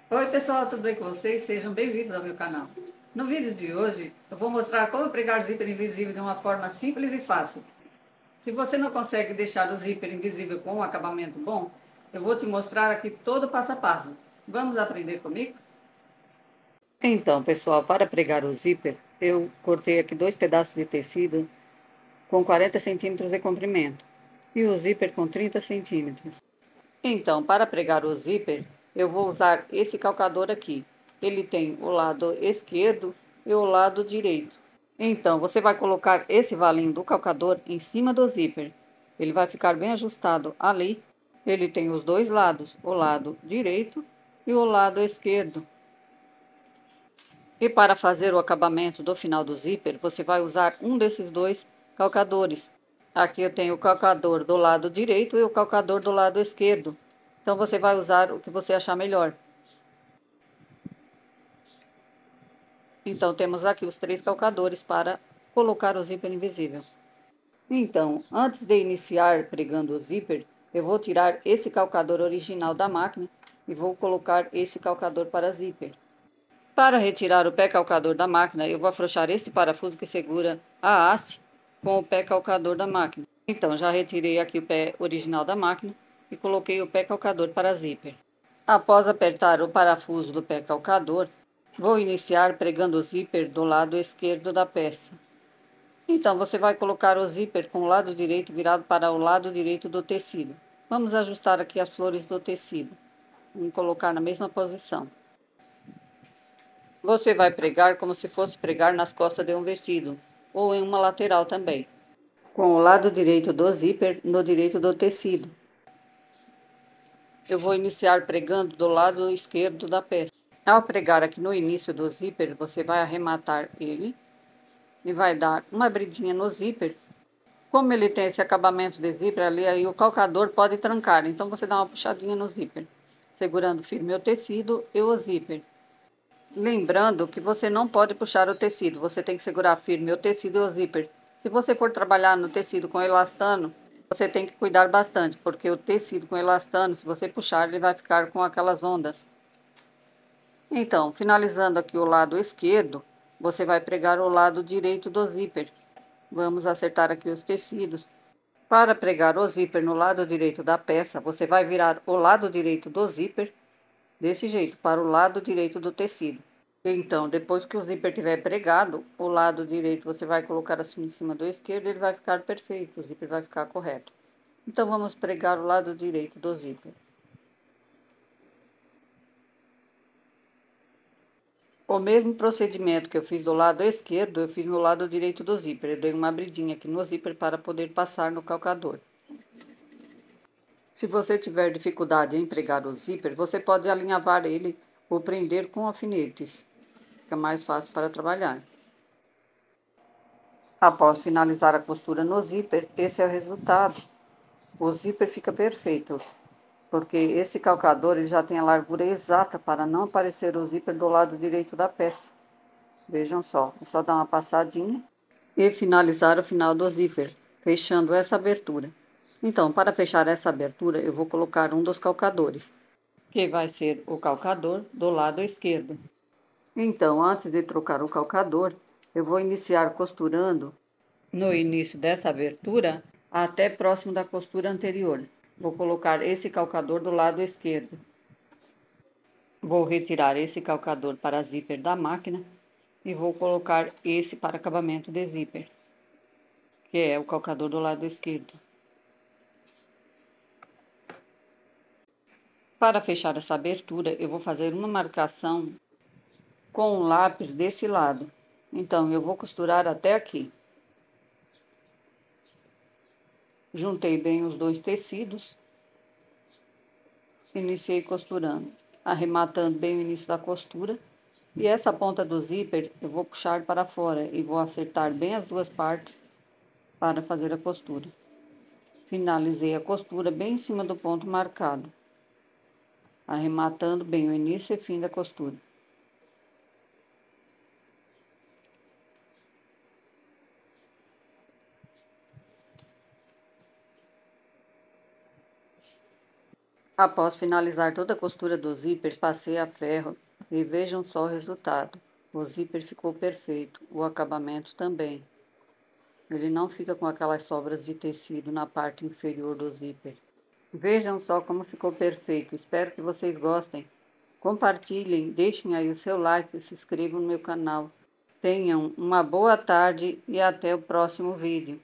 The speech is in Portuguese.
Oi pessoal, tudo bem com vocês? Sejam bem-vindos ao meu canal. No vídeo de hoje, eu vou mostrar como pregar zíper invisível de uma forma simples e fácil. Se você não consegue deixar o zíper invisível com um acabamento bom, eu vou te mostrar aqui todo o passo a passo. Vamos aprender comigo? Então, pessoal, para pregar o zíper, eu cortei aqui dois pedaços de tecido com 40 centímetros de comprimento e o zíper com 30 centímetros. Então, para pregar o zíper, eu vou usar esse calcador aqui. Ele tem o lado esquerdo e o lado direito. Então, você vai colocar esse valinho do calcador em cima do zíper. Ele vai ficar bem ajustado ali. Ele tem os dois lados, o lado direito e o lado esquerdo. E para fazer o acabamento do final do zíper, você vai usar um desses dois calcadores. Aqui eu tenho o calcador do lado direito e o calcador do lado esquerdo. Então você vai usar o que você achar melhor. Então temos aqui os três calcadores para colocar o zíper invisível. Então, antes de iniciar pregando o zíper, eu vou tirar esse calcador original da máquina e vou colocar esse calcador para zíper. Para retirar o pé calcador da máquina, eu vou afrouxar este parafuso que segura a haste com o pé calcador da máquina. Então, já retirei aqui o pé original da máquina e coloquei o pé calcador para zíper. Após apertar o parafuso do pé calcador, vou iniciar pregando o zíper do lado esquerdo da peça. Então, você vai colocar o zíper com o lado direito virado para o lado direito do tecido. Vamos ajustar aqui as flores do tecido. Vamos colocar na mesma posição. Você vai pregar como se fosse pregar nas costas de um vestido, ou em uma lateral também, com o lado direito do zíper no direito do tecido. Eu vou iniciar pregando do lado esquerdo da peça. Ao pregar aqui no início do zíper, você vai arrematar ele e vai dar uma abridinha no zíper. Como ele tem esse acabamento de zíper ali, aí o calcador pode trancar, então você dá uma puxadinha no zíper, segurando firme o tecido e o zíper. Lembrando que você não pode puxar o tecido, você tem que segurar firme o tecido e o zíper. Se você for trabalhar no tecido com elastano, você tem que cuidar bastante, porque o tecido com elastano, se você puxar, ele vai ficar com aquelas ondas. Então, finalizando aqui o lado esquerdo, você vai pregar o lado direito do zíper. Vamos acertar aqui os tecidos. Para pregar o zíper no lado direito da peça, você vai virar o lado direito do zíper, desse jeito, para o lado direito do tecido. Então, depois que o zíper estiver pregado, o lado direito você vai colocar assim em cima do esquerdo, ele vai ficar perfeito, o zíper vai ficar correto. Então, vamos pregar o lado direito do zíper. O mesmo procedimento que eu fiz do lado esquerdo, eu fiz no lado direito do zíper. Eu dei uma abridinha aqui no zíper para poder passar no calcador. Se você tiver dificuldade em pregar o zíper, você pode alinhavar ele ou prender com alfinetes. Fica mais fácil para trabalhar. Após finalizar a costura no zíper, esse é o resultado. O zíper fica perfeito, porque esse calcador ele já tem a largura exata para não aparecer o zíper do lado direito da peça. Vejam só, é só dar uma passadinha e finalizar o final do zíper, fechando essa abertura. Então, para fechar essa abertura, eu vou colocar um dos calcadores, que vai ser o calcador do lado esquerdo. Então, antes de trocar o calcador, eu vou iniciar costurando no início dessa abertura até próximo da costura anterior. Vou colocar esse calcador do lado esquerdo. Vou retirar esse calcador para zíper da máquina e vou colocar esse para acabamento de zíper, que é o calcador do lado esquerdo. Para fechar essa abertura, eu vou fazer uma marcação com um lápis desse lado. Então, eu vou costurar até aqui. Juntei bem os dois tecidos. Iniciei costurando, arrematando bem o início da costura. E essa ponta do zíper eu vou puxar para fora e vou acertar bem as duas partes para fazer a costura. Finalizei a costura bem em cima do ponto marcado, arrematando bem o início e fim da costura. Após finalizar toda a costura do zíper, passei a ferro e vejam só o resultado. O zíper ficou perfeito, o acabamento também. Ele não fica com aquelas sobras de tecido na parte inferior do zíper. Vejam só como ficou perfeito. Espero que vocês gostem. Compartilhem, deixem aí o seu like e se inscrevam no meu canal. Tenham uma boa tarde e até o próximo vídeo.